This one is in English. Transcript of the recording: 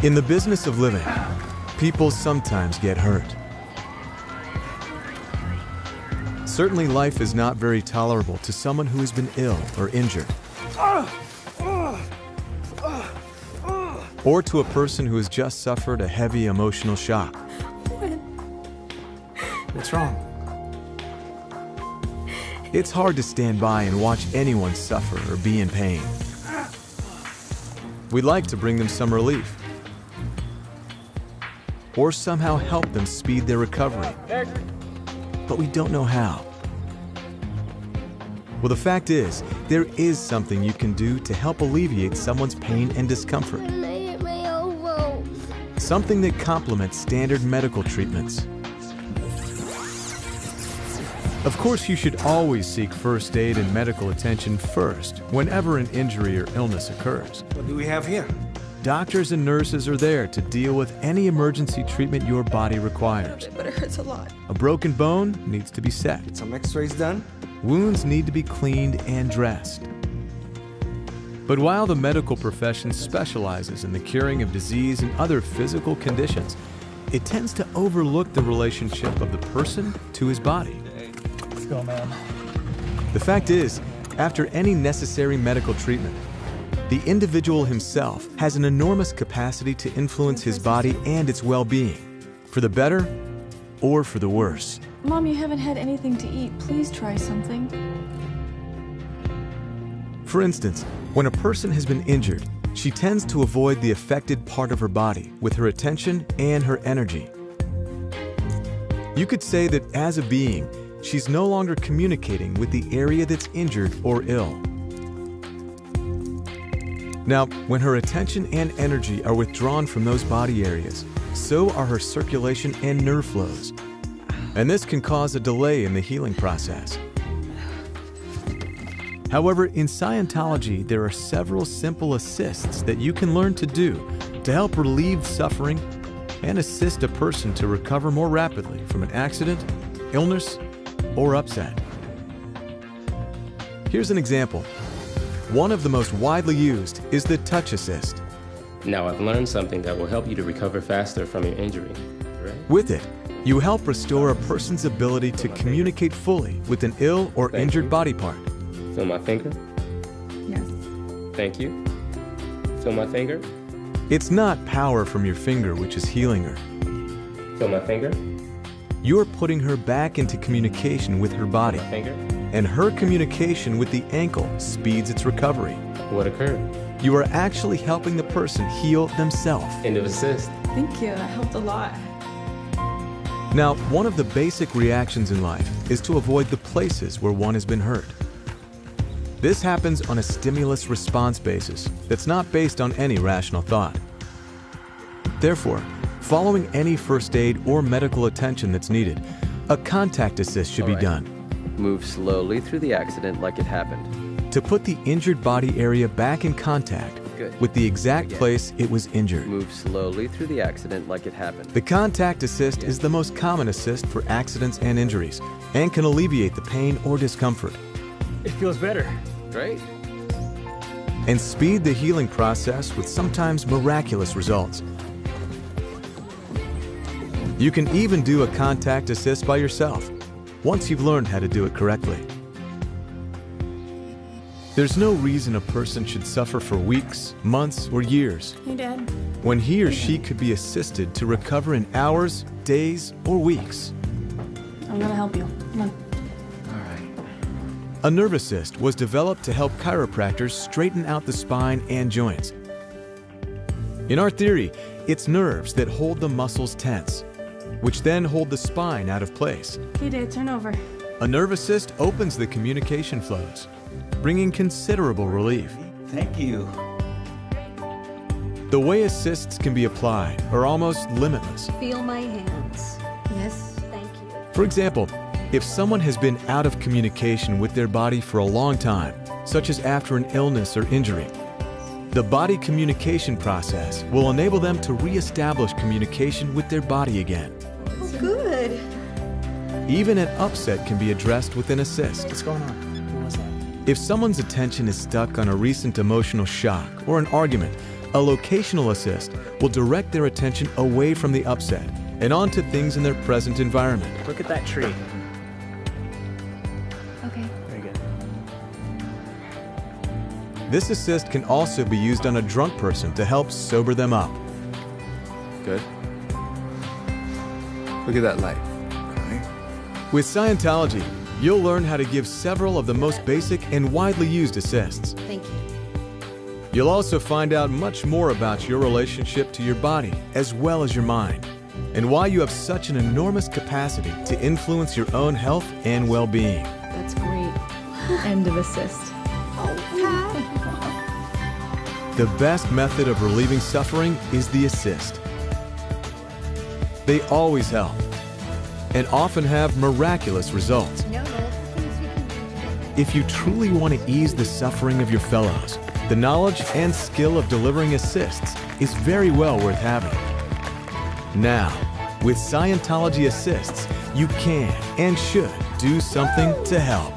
In the business of living, people sometimes get hurt. Certainly, life is not very tolerable to someone who has been ill or injured, or to a person who has just suffered a heavy emotional shock. What's wrong? It's hard to stand by and watch anyone suffer or be in pain. We'd like to bring them some relief, or somehow help them speed their recovery, but we don't know how. Well, the fact is, there is something you can do to help alleviate someone's pain and discomfort. Something that complements standard medical treatments. Of course, you should always seek first aid and medical attention first whenever an injury or illness occurs. What do we have here? Doctors and nurses are there to deal with any emergency treatment your body requires. But it hurts a lot. A broken bone needs to be set. Get some x-rays done. Wounds need to be cleaned and dressed. But while the medical profession specializes in the curing of disease and other physical conditions, it tends to overlook the relationship of the person to his body. Let's go, man. The fact is, after any necessary medical treatment, the individual himself has an enormous capacity to influence his body and its well-being, for the better or for the worse. Mom, you haven't had anything to eat. Please try something. For instance, when a person has been injured, she tends to avoid the affected part of her body with her attention and her energy. You could say that as a being, she's no longer communicating with the area that's injured or ill. Now, when her attention and energy are withdrawn from those body areas, so are her circulation and nerve flows. And this can cause a delay in the healing process. However, in Scientology, there are several simple assists that you can learn to do to help relieve suffering and assist a person to recover more rapidly from an accident, illness, or upset. Here's an example. One of the most widely used is the touch assist. Now I've learned something that will help you to recover faster from your injury, right? With it, you help restore a person's ability to communicate fully with an ill or injured body part. Feel my finger? Yes. Thank you. Feel my finger? It's not power from your finger which is healing her. Feel my finger? You're putting her back into communication with her body, Finger? and her communication with the ankle speeds its recovery. What occurred? You are actually helping the person heal themselves. End of assist. Thank you. That helped a lot. Now, one of the basic reactions in life is to avoid the places where one has been hurt. This happens on a stimulus-response basis that's not based on any rational thought. Therefore, following any first aid or medical attention that's needed, a contact assist should be done. Move slowly through the accident like it happened. To put the injured body area back in contact with the exact place it was injured. Move slowly through the accident like it happened. The contact assist is the most common assist for accidents and injuries and can alleviate the pain or discomfort. It feels better. Great. And speed the healing process with sometimes miraculous results. You can even do a contact assist by yourself, once you've learned how to do it correctly. There's no reason a person should suffer for weeks, months, or years, Hey, Dad. when he or she could be assisted to recover in hours, days, or weeks. I'm gonna help you. Come on. A nerve assist was developed to help chiropractors straighten out the spine and joints. In our theory, it's nerves that hold the muscles tense, which then hold the spine out of place. Hey, Dad, turn over. A nerve assist opens the communication flows, bringing considerable relief. Thank you. The way assists can be applied are almost limitless. Feel my hands. Yes. Thank you. For example, if someone has been out of communication with their body for a long time, such as after an illness or injury, the body communication process will enable them to reestablish communication with their body again. Oh, good. Even an upset can be addressed with an assist. What's going on? What was that? If someone's attention is stuck on a recent emotional shock or an argument, a locational assist will direct their attention away from the upset and onto things in their present environment. Look at that tree. Okay. Very good. This assist can also be used on a drunk person to help sober them up. Good. Look at that light. Okay. With Scientology, you'll learn how to give several of the most basic and widely used assists. Thank you. You'll also find out much more about your relationship to your body as well as your mind, and why you have such an enormous capacity to influence your own health and well-being. That's great. End of assist. The best method of relieving suffering is the assist. They always help and often have miraculous results. No, things we can do. If you truly want to ease the suffering of your fellows, the knowledge and skill of delivering assists is very well worth having. Now, with Scientology Assists, you can and should do something to help.